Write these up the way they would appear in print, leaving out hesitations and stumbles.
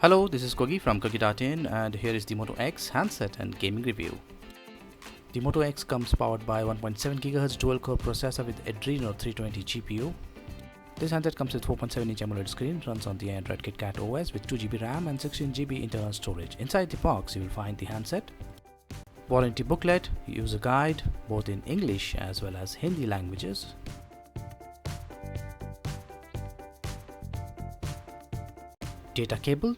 Hello, this is Gogi from Gogi.in, and here is the Moto X handset and gaming review. The Moto X comes powered by 1.7 GHz dual-core processor with Adreno 320 GPU. This handset comes with 4.7-inch AMOLED screen, runs on the Android KitKat OS with 2GB RAM and 16GB internal storage. Inside the box, you will find the handset, warranty booklet, user guide, both in English as well as Hindi languages, data cable,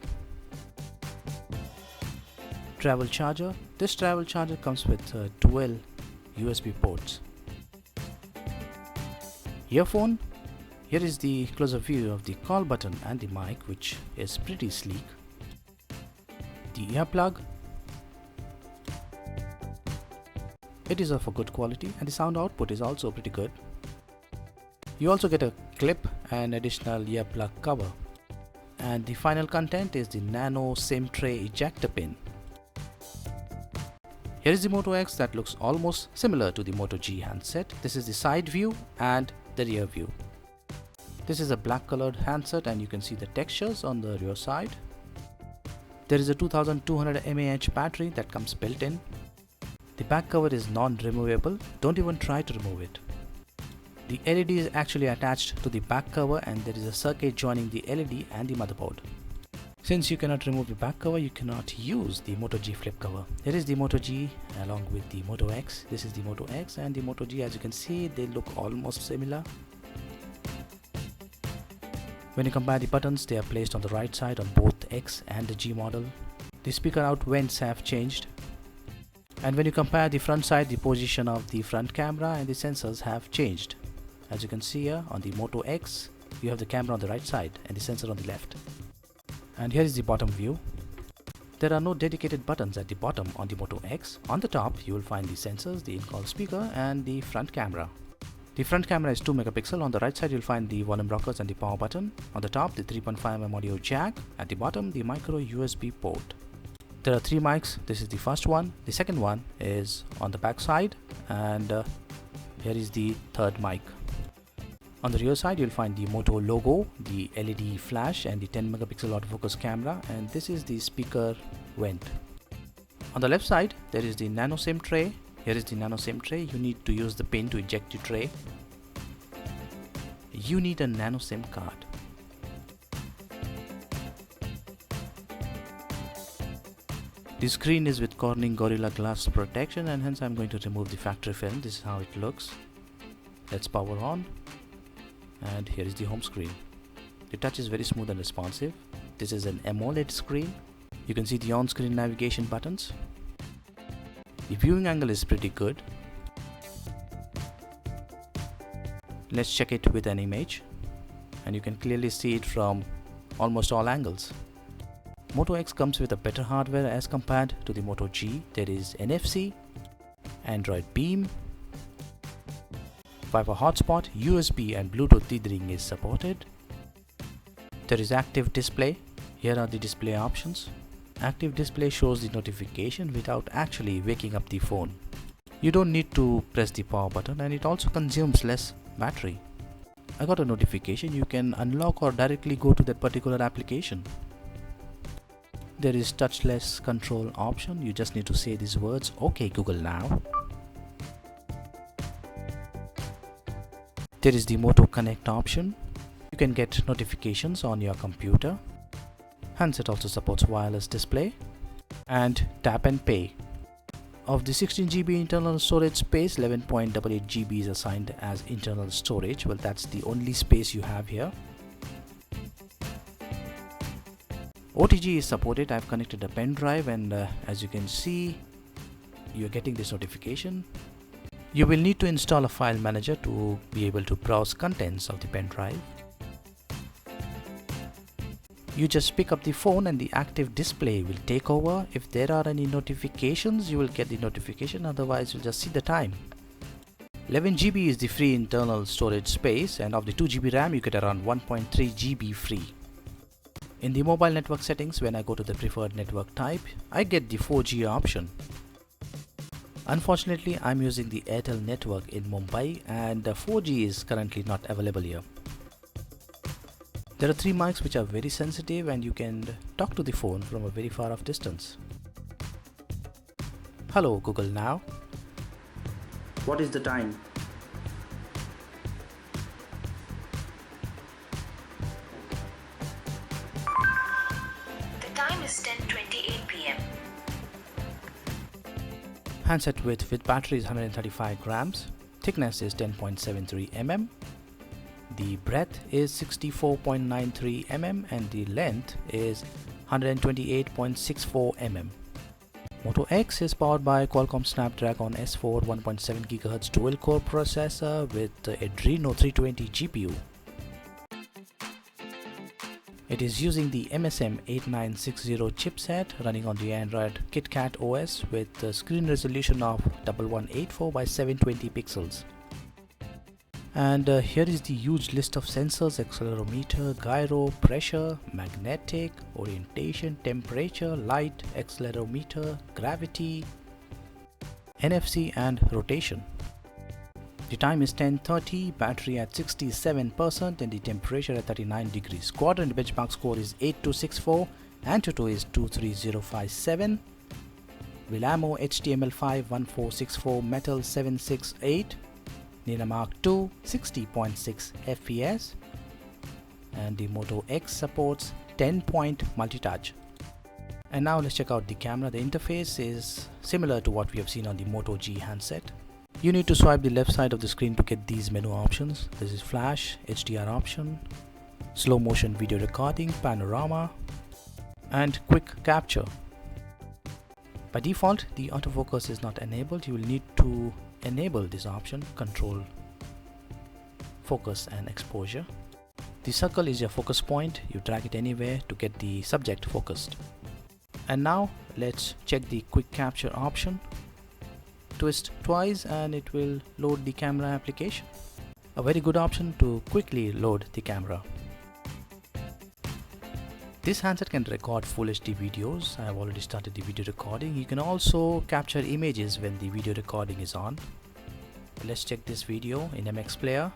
travel charger. This travel charger comes with dual USB ports. Earphone. Here is the closer view of the call button and the mic, which is pretty sleek. The earplug. It is of a good quality and the sound output is also pretty good. You also get a clip and additional earplug cover. And the final content is the nano SIM tray ejector pin. Here is the Moto X that looks almost similar to the Moto G handset. This is the side view and the rear view. This is a black colored handset and you can see the textures on the rear side. There is a 2200 mAh battery that comes built in. The back cover is non-removable. Don't even try to remove it. The LED is actually attached to the back cover and there is a circuit joining the LED and the motherboard. Since you cannot remove the back cover, you cannot use the Moto G flip cover. Here is the Moto G along with the Moto X. This is the Moto X and the Moto G. As you can see, they look almost similar. When you compare the buttons, they are placed on the right side on both X and the G model. The speaker out vents have changed. And when you compare the front side, the position of the front camera and the sensors have changed. As you can see here on the Moto X, you have the camera on the right side and the sensor on the left. And here is the bottom view. There are no dedicated buttons at the bottom on the Moto X. On the top, you will find the sensors, the in-call speaker and the front camera. The front camera is 2 megapixel. On the right side, you'll find the volume rockers and the power button. On the top, the 3.5mm audio jack. At the bottom, the micro USB port. There are 3 mics. This is the first one. The second one is on the back side, and here is the third mic. On the rear side, you'll find the Moto logo, the LED flash and the 10 megapixel autofocus camera, and this is the speaker vent. On the left side, there is the nano SIM tray. Here is the nano SIM tray. You need to use the pin to eject the tray. You need a nano SIM card. The screen is with Corning Gorilla Glass protection and hence I'm going to remove the factory film. This is how it looks. Let's power on. And here is the home screen. The touch is very smooth and responsive. This is an AMOLED screen. You can see the on-screen navigation buttons. The viewing angle is pretty good. Let's check it with an image. And you can clearly see it from almost all angles. Moto X comes with a better hardware as compared to the Moto G. There is NFC, Android Beam, Wi-Fi hotspot, USB and Bluetooth tethering is supported. There is active display. Here are the display options. Active display shows the notification without actually waking up the phone. You don't need to press the power button and it also consumes less battery. I got a notification. You can unlock or directly go to that particular application. There is touchless control option. You just need to say these words, "Okay Google now." There is the Moto Connect option. You can get notifications on your computer. Handset also supports wireless display and tap and pay. Of the 16GB internal storage space, 11.88 GB is assigned as internal storage. Well, that's the only space you have here. OTG is supported. I've connected a pen drive and as you can see, you're getting this notification. You will need to install a file manager to be able to browse contents of the pen drive. You just pick up the phone and the active display will take over. If there are any notifications, you will get the notification, otherwise you'll just see the time. 11 GB is the free internal storage space, and of the 2 GB RAM you get around 1.3 GB free. In the mobile network settings, when I go to the preferred network type, I get the 4G option. Unfortunately, I'm using the Airtel network in Mumbai and 4G is currently not available here. There are 3 mics which are very sensitive and you can talk to the phone from a very far off distance. Hello Google now. What is the time? The time is 10:28 p.m. Handset width with battery is 135 grams. Thickness is 10.73 mm. The breadth is 64.93 mm and the length is 128.64 mm. Moto X is powered by Qualcomm Snapdragon S4 1.7 GHz dual-core processor with the Adreno 320 GPU. It is using the MSM 8960 chipset running on the Android KitKat OS with a screen resolution of 1184 by 720 pixels. And here is the huge list of sensors: accelerometer, gyro, pressure, magnetic, orientation, temperature, light, accelerometer, gravity, NFC and rotation. The time is 10:30, battery at 67% and the temperature at 39 degrees. Quadrant benchmark score is 8264, Antutu is 23057, Wilamo HTML5 1464 Metal 768, Nina Mark II 60.6 FPS, and the Moto X supports 10-point multi-touch. And now let's check out the camera. The interface is similar to what we have seen on the Moto G handset. You need to swipe the left side of the screen to get these menu options. This is flash, HDR option, slow motion video recording, panorama, and quick capture. By default, the autofocus is not enabled. You will need to enable this option: control, focus and exposure. The circle is your focus point. You drag it anywhere to get the subject focused. And now let's check the quick capture option. Twist twice and it will load the camera application. A very good option to quickly load the camera. This handset can record Full HD videos. I have already started the video recording. You can also capture images when the video recording is on. Let's check this video in MX Player.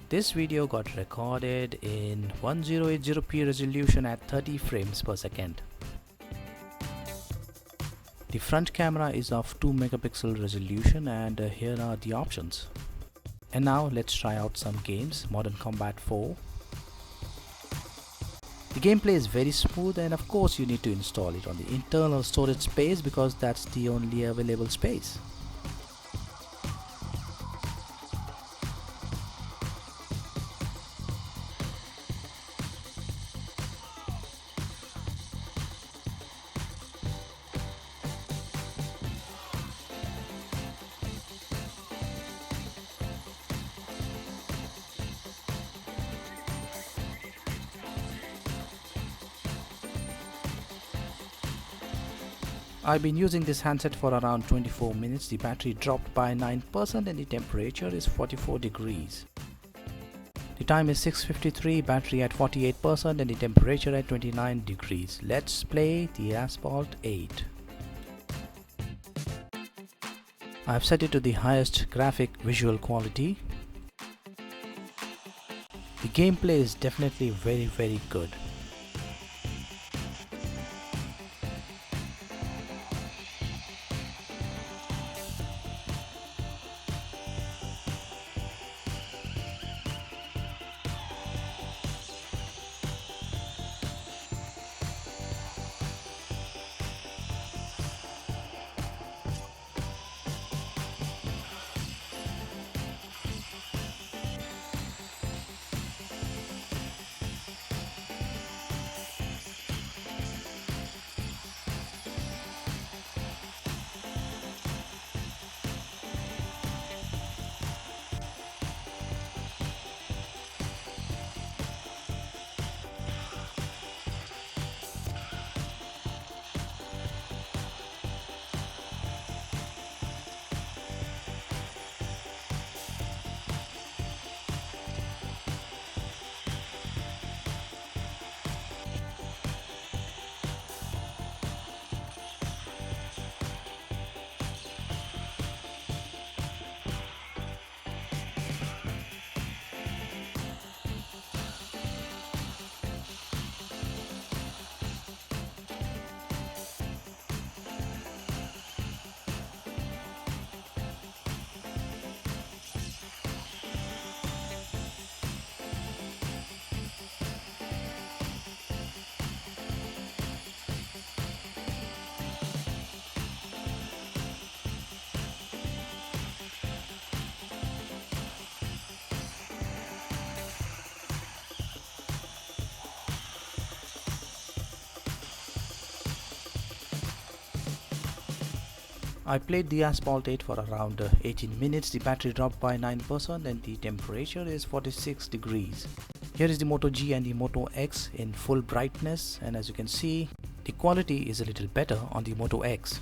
This video got recorded in 1080p resolution at 30 frames per second. The front camera is of 2 megapixel resolution and here are the options. And now let's try out some games. Modern Combat 4. The gameplay is very smooth and of course you need to install it on the internal storage space because that's the only available space. I've been using this handset for around 24 minutes. The battery dropped by 9% and the temperature is 44 degrees. The time is 6:53, battery at 48% and the temperature at 29 degrees. Let's play the Asphalt 8. I've set it to the highest graphic visual quality. The gameplay is definitely very good. I played the Asphalt 8 for around 18 minutes. The battery dropped by 9% and the temperature is 46 degrees. Here is the Moto G and the Moto X in full brightness, and as you can see, the quality is a little better on the Moto X.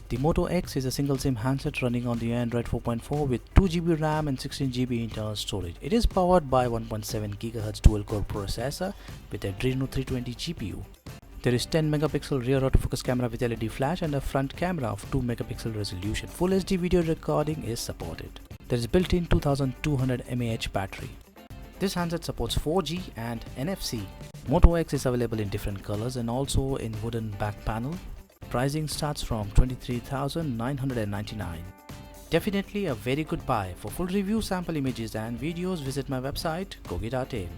The Moto X is a single SIM handset running on the Android 4.4 with 2GB RAM and 16GB internal storage. It is powered by 1.7 GHz dual-core processor with a Adreno 320 GPU. There is 10 megapixel rear autofocus camera with LED flash and a front camera of 2 megapixel resolution. Full HD video recording is supported. There is built-in 2200 mAh battery. This handset supports 4G and NFC. Moto X is available in different colors and also in wooden back panel. Pricing starts from 23,999. Definitely a very good buy. For full review, sample images and videos, visit my website gogi.in.